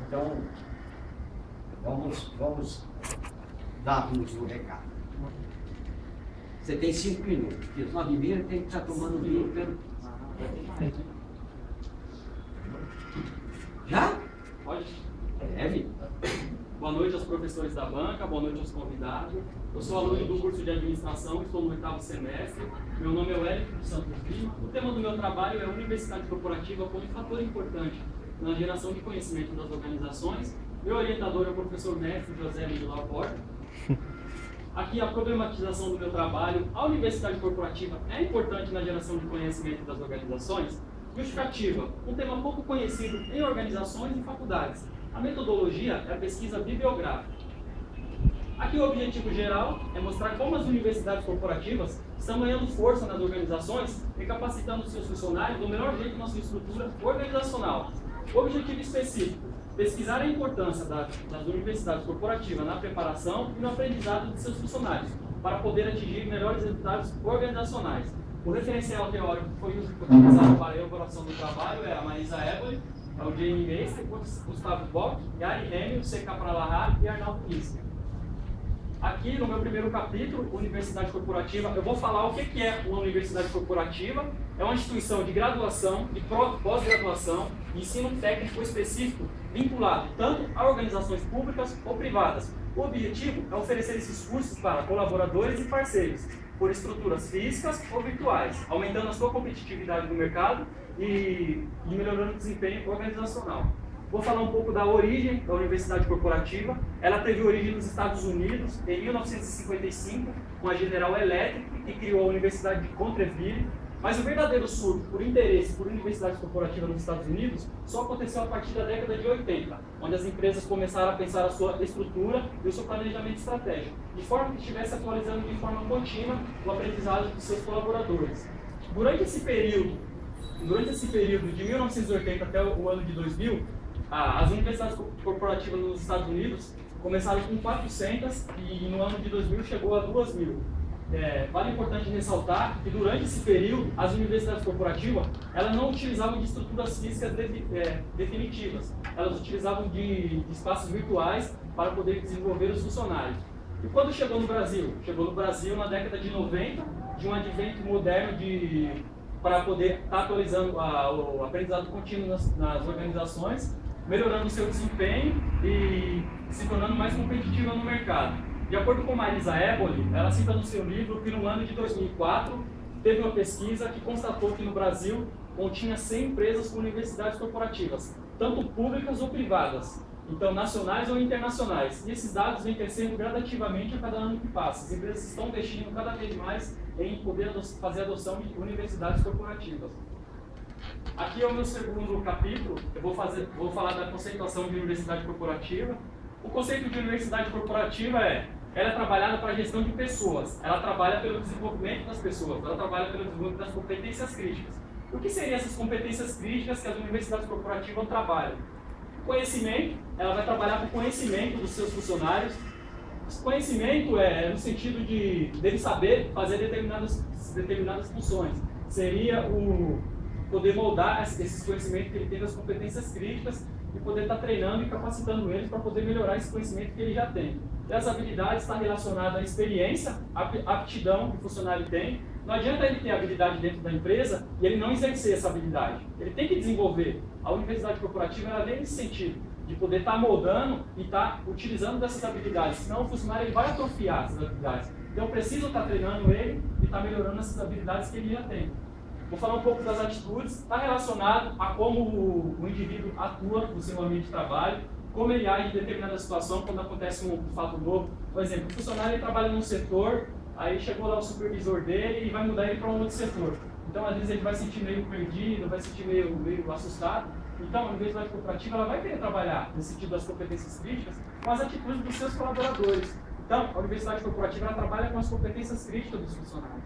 Então, vamos dar-nos o recado. Você tem 5 minutos, porque às 9h30 tem que estar tomando vinho pelo... Já? Pode? Deve. Boa noite aos professores da banca, boa noite aos convidados. Eu sou aluno do curso de administração, estou no 8º semestre. Meu nome é Wellington dos Santos Lima. O tema do meu trabalho é a universidade corporativa como um fator importante na geração de conhecimento das organizações. Meu orientador é o professor mestre José Emílio Laporta. Aqui a problematização do meu trabalho. A universidade corporativa é importante na geração de conhecimento das organizações? Justificativa, um tema pouco conhecido em organizações e faculdades. A metodologia é a pesquisa bibliográfica. Aqui o objetivo geral é mostrar como as universidades corporativas estão ganhando força nas organizações e capacitando seus funcionários do melhor jeito na sua estrutura organizacional. O objetivo específico, pesquisar a importância das universidades corporativas na preparação e no aprendizado de seus funcionários, para poder atingir melhores resultados organizacionais. O referencial teórico que foi utilizado para a elaboração do trabalho é a Marisa Eboli, o Jamie Meister, Gustavo Bock, Gary Hamel, C.K. Pralahar e Arnaldo Kiske. Aqui no meu primeiro capítulo, Universidade Corporativa, eu vou falar o que é uma universidade corporativa. É uma instituição de graduação, de pós-graduação, de ensino técnico específico, vinculado tanto a organizações públicas ou privadas. O objetivo é oferecer esses cursos para colaboradores e parceiros, por estruturas físicas ou virtuais, aumentando a sua competitividade no mercado e melhorando o desempenho organizacional. Vou falar um pouco da origem da Universidade Corporativa. Ela teve origem nos Estados Unidos, em 1955, com a General Electric, que criou a Universidade de Contraville. Mas o verdadeiro surto por interesse por universidades corporativas nos Estados Unidos só aconteceu a partir da década de 80, onde as empresas começaram a pensar a sua estrutura e o seu planejamento estratégico, de forma que estivesse atualizando de forma contínua o aprendizado de seus colaboradores. Durante esse período de 1980 até o ano de 2000, as universidades corporativas nos Estados Unidos começaram com 400 e no ano de 2000 chegou a 2.000. Vale importante ressaltar que durante esse período as universidades corporativas elas não utilizavam de estruturas físicas definitivas, elas utilizavam de espaços virtuais para poder desenvolver os funcionários. E quando chegou no Brasil? Chegou no Brasil na década de 90, de um advento moderno para poder estar atualizando o aprendizado contínuo nas organizações, melhorando o seu desempenho e se tornando mais competitiva no mercado. De acordo com Marisa Eboli, ela cita no seu livro que no ano de 2004 teve uma pesquisa que constatou que no Brasil continha 100 empresas com universidades corporativas, tanto públicas ou privadas, então nacionais ou internacionais. E esses dados vêm crescendo gradativamente a cada ano que passa. As empresas estão investindo cada vez mais em poder fazer a adoção de universidades corporativas. Aqui é o meu segundo capítulo, eu vou falar da conceituação de universidade corporativa. O conceito de universidade corporativa ela é trabalhada para a gestão de pessoas, ela trabalha pelo desenvolvimento das pessoas, ela trabalha pelo desenvolvimento das competências críticas. O que seriam essas competências críticas que as universidades corporativas trabalham? Conhecimento, ela vai trabalhar com o conhecimento dos seus funcionários. Esse conhecimento é no sentido de dele saber fazer determinadas funções. Seria o poder moldar esses conhecimentos que ele tem das competências críticas e poder estar treinando e capacitando eles para poder melhorar esse conhecimento que ele já tem. E as habilidades estão relacionadas à experiência, à aptidão que o funcionário tem. Não adianta ele ter habilidade dentro da empresa e ele não exercer essa habilidade. Ele tem que desenvolver. A universidade corporativa ela vem nesse sentido, de poder estar moldando e estar utilizando dessas habilidades. Senão o funcionário ele vai atrofiar essas habilidades. Então eu preciso estar treinando ele e estar melhorando essas habilidades que ele já tem. Vou falar um pouco das atitudes, está relacionado a como o indivíduo atua no seu ambiente de trabalho, como ele age em determinada situação quando acontece um fato novo. Por exemplo, o funcionário ele trabalha num setor, aí chegou lá o supervisor dele e vai mudar ele para um outro setor. Então, às vezes, ele vai se sentir meio perdido, vai se sentir meio assustado. Então, a universidade corporativa ela vai querer trabalhar nesse sentido das competências críticas com as atitudes dos seus colaboradores. Então, a universidade corporativa ela trabalha com as competências críticas dos funcionários.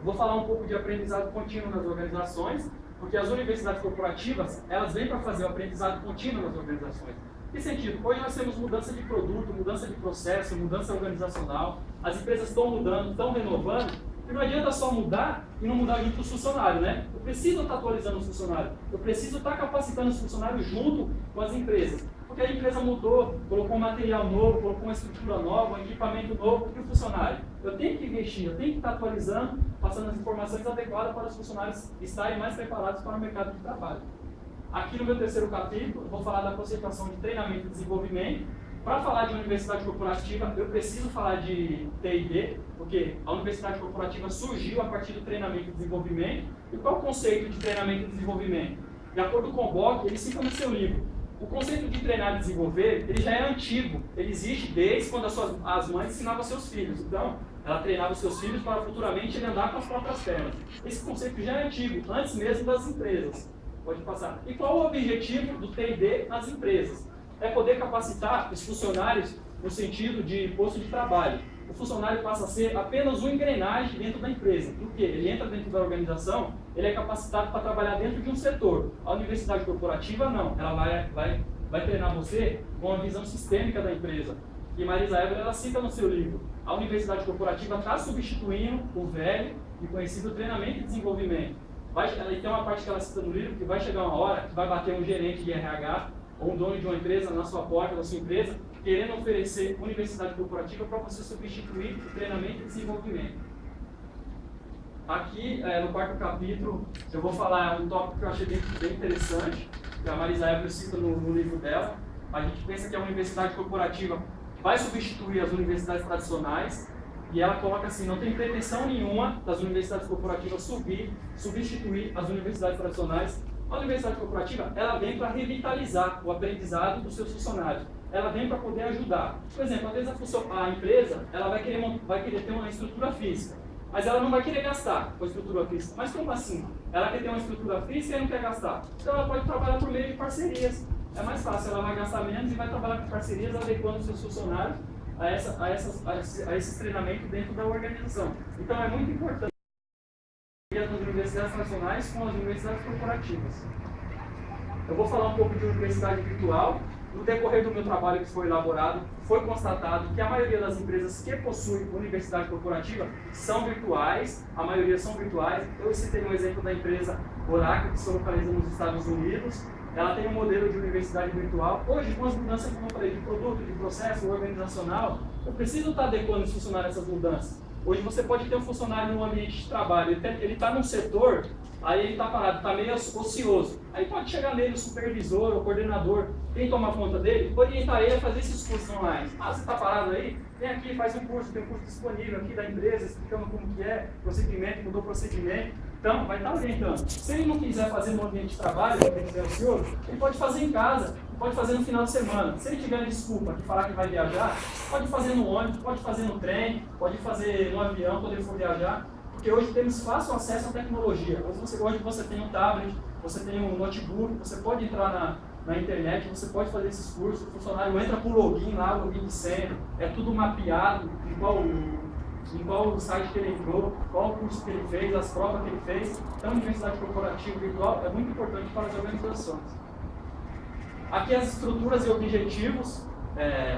Vou falar um pouco de aprendizado contínuo nas organizações, porque as universidades corporativas, elas vêm para fazer o aprendizado contínuo nas organizações. Em que sentido? Hoje nós temos mudança de produto, mudança de processo, mudança organizacional, as empresas estão mudando, estão renovando, E não adianta só mudar e não mudar junto com os funcionários, né? Eu preciso estar atualizando os funcionários, eu preciso estar capacitando os funcionários junto com as empresas. Porque a empresa mudou, colocou um material novo, colocou uma estrutura nova, um equipamento novo, e o funcionário? Eu tenho que investir, eu tenho que estar atualizando, passando as informações adequadas para os funcionários estarem mais preparados para o mercado de trabalho. Aqui no meu terceiro capítulo, eu vou falar da conceituação de treinamento e desenvolvimento. Para falar de universidade corporativa, eu preciso falar de T&D, porque a universidade corporativa surgiu a partir do treinamento e desenvolvimento. E qual o conceito de treinamento e desenvolvimento? De acordo com o Bock, ele cita no seu livro. O conceito de treinar e desenvolver, ele já é antigo. Ele existe desde quando as mães ensinavam seus filhos. Então, ela treinava os seus filhos para futuramente ele andar com as próprias pernas. Esse conceito já é antigo, antes mesmo das empresas. Pode passar. E qual o objetivo do T&D nas empresas? É poder capacitar os funcionários no sentido de posto de trabalho. O funcionário passa a ser apenas uma engrenagem dentro da empresa. Por quê? Ele entra dentro da organização, ele é capacitado para trabalhar dentro de um setor. A universidade corporativa não. Ela vai treinar você com uma visão sistêmica da empresa. E Marisa Eber, ela cita no seu livro, a universidade corporativa está substituindo o velho e conhecido treinamento e desenvolvimento. Tem uma parte que ela cita no livro que vai chegar uma hora que vai bater um gerente de RH ou um dono de uma empresa na sua porta da sua empresa, querendo oferecer universidade corporativa para você substituir o treinamento e desenvolvimento. Aqui, no quarto capítulo, eu vou falar um tópico que eu achei bem interessante, que a Marisa Eber cita no livro dela. A gente pensa que a universidade corporativa vai substituir as universidades tradicionais, e ela coloca assim, não tem pretensão nenhuma das universidades corporativas substituir as universidades tradicionais. A universidade corporativa, ela vem para revitalizar o aprendizado dos seus funcionários. Ela vem para poder ajudar. Por exemplo, às vezes a empresa ela vai querer ter uma estrutura física, mas ela não vai querer gastar com a estrutura física. Mas como assim? Ela quer ter uma estrutura física e não quer gastar. Então ela pode trabalhar por meio de parcerias. É mais fácil, ela vai gastar menos e vai trabalhar com parcerias, adequando os seus funcionários a esse treinamento dentro da organização. Então é muito importante as universidades nacionais com as universidades corporativas. Eu vou falar um pouco de universidade virtual. No decorrer do meu trabalho que foi elaborado, foi constatado que a maioria das empresas que possuem universidade corporativa são virtuais, a maioria são virtuais. Eu citei um exemplo da empresa Oracle, que se localiza nos Estados Unidos. Ela tem um modelo de universidade virtual. Hoje, com as mudanças, como eu falei, de produto, de processo organizacional, eu preciso estar adequando os funcionários a essas mudanças. Hoje você pode ter um funcionário no ambiente de trabalho, ele está num setor, aí ele está parado, está meio ocioso. Aí pode chegar nele o supervisor, o coordenador, quem toma conta dele, orientar ele a fazer esses cursos online. Ah, você está parado aí? Vem aqui, faz um curso, tem um curso disponível aqui da empresa, explicando como que é, procedimento, mudou o procedimento. Então, vai estar orientando. Se ele não quiser fazer no ambiente de trabalho, se ele quiser ocioso, ele pode fazer em casa, pode fazer no final de semana. Se ele tiver desculpa de falar que vai viajar, pode fazer no ônibus, pode fazer no trem, pode fazer no avião quando ele for viajar, porque hoje temos fácil acesso à tecnologia. Hoje você tem um tablet, você tem um notebook, você pode entrar na internet, você pode fazer esses cursos, o funcionário entra com o login lá, o login de senha, é tudo mapeado, em qual site que ele entrou, qual curso que ele fez, as provas que ele fez. Então, a universidade corporativa virtual é muito importante para as organizações. Aqui as estruturas e objetivos.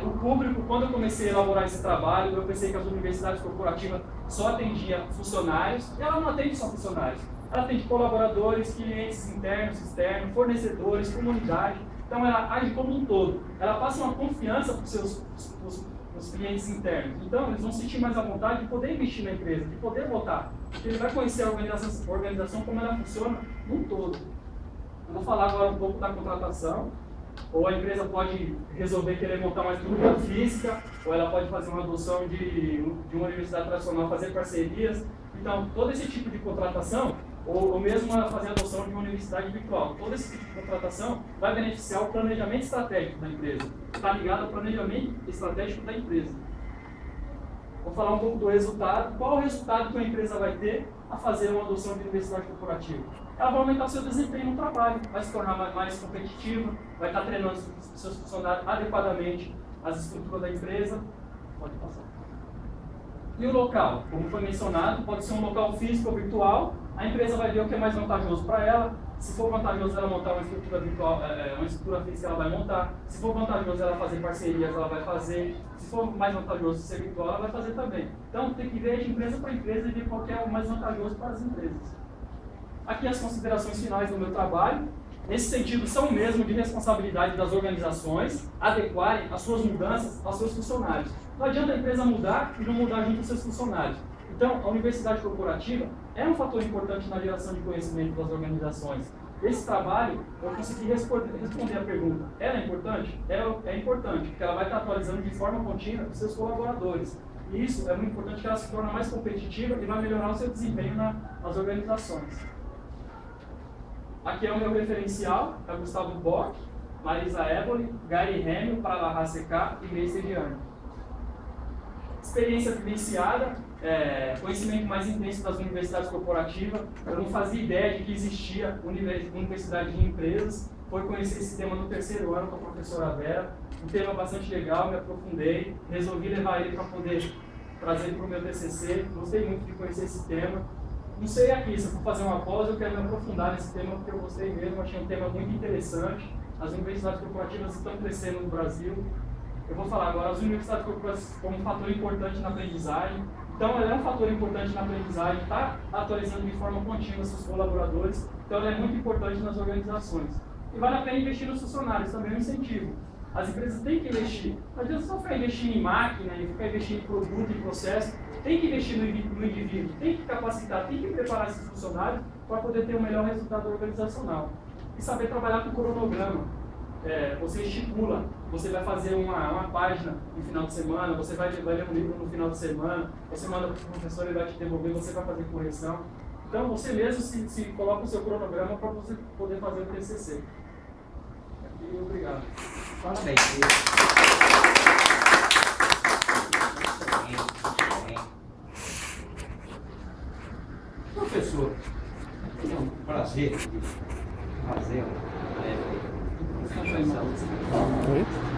O público, quando eu comecei a elaborar esse trabalho, eu pensei que as universidades corporativas só atendiam funcionários, e ela não atende só funcionários. Ela atende colaboradores, clientes internos, externos, fornecedores, comunidade. Então, ela age como um todo. Ela passa uma confiança para os clientes internos. Então, eles vão sentir mais à vontade de poder investir na empresa, de poder votar. Porque ele vai conhecer a organização como ela funciona num todo. Eu vou falar agora um pouco da contratação. Ou a empresa pode resolver querer montar uma estrutura física, ou ela pode fazer uma adoção de uma universidade tradicional, fazer parcerias. Então, todo esse tipo de contratação, ou mesmo fazer a adoção de uma universidade virtual, todo esse tipo de contratação vai beneficiar o planejamento estratégico da empresa. Está ligado ao planejamento estratégico da empresa. Vou falar um pouco do resultado. Qual o resultado que a empresa vai ter a fazer uma adoção de universidade corporativa? Ela vai aumentar o seu desempenho no trabalho, vai se tornar mais competitiva, vai estar treinando os seus funcionários adequadamente às estruturas da empresa. Pode passar. E o local, como foi mencionado, pode ser um local físico ou virtual. A empresa vai ver o que é mais vantajoso para ela. Se for vantajoso ela montar uma estrutura virtual, uma estrutura física, ela vai montar. Se for vantajoso ela fazer parcerias, ela vai fazer. Se for mais vantajoso ser virtual, ela vai fazer também. Então tem que ver de empresa para empresa e ver qual que é o mais vantajoso para as empresas. Aqui as considerações finais do meu trabalho. Nesse sentido, são mesmo de responsabilidade das organizações adequarem as suas mudanças aos seus funcionários. Não adianta a empresa mudar e não mudar junto aos seus funcionários. Então, a universidade corporativa é um fator importante na geração de conhecimento das organizações. Esse trabalho, eu consegui responder a pergunta. Ela é importante? É importante, porque ela vai estar atualizando de forma contínua os seus colaboradores. E isso é muito importante, que ela se torne mais competitiva e vai melhorar o seu desempenho nas organizações. Aqui é o meu referencial, é Gustavo Bock, Marisa Eboli, Gary Hamel, Pralah Seca e Grace Ediane. Experiência vivenciada, conhecimento mais intenso das universidades corporativas. Eu não fazia ideia de que existia universidade de empresas. Foi conhecer esse tema no 3º ano com a professora Vera. Um tema bastante legal, me aprofundei. Resolvi levar ele para poder trazer para o meu TCC. Gostei muito de conhecer esse tema. Não sei aqui, se eu for fazer uma pós, eu quero me aprofundar nesse tema, porque eu gostei mesmo, achei um tema muito interessante. As universidades corporativas estão crescendo no Brasil. Eu vou falar agora as universidades corporativas como um fator importante na aprendizagem. Então, ela é um fator importante na aprendizagem, está atualizando de forma contínua seus colaboradores, então ela é muito importante nas organizações. E vale a pena investir nos funcionários, também é um incentivo. As empresas têm que investir. Não adianta só ficar investindo em máquina, e ficar investindo em produto, em processo. Tem que investir no indivíduo, tem que capacitar, tem que preparar esses funcionários para poder ter o melhor resultado organizacional. E saber trabalhar com cronograma. Você estipula, você vai fazer uma página no final de semana, você vai ler um livro no final de semana, você manda para o professor, ele vai te devolver, você vai fazer correção. Então você mesmo se coloca o seu cronograma para você poder fazer o TCC. E obrigado. Parabéns. Professor, é um prazer fazer uma breve. Oi?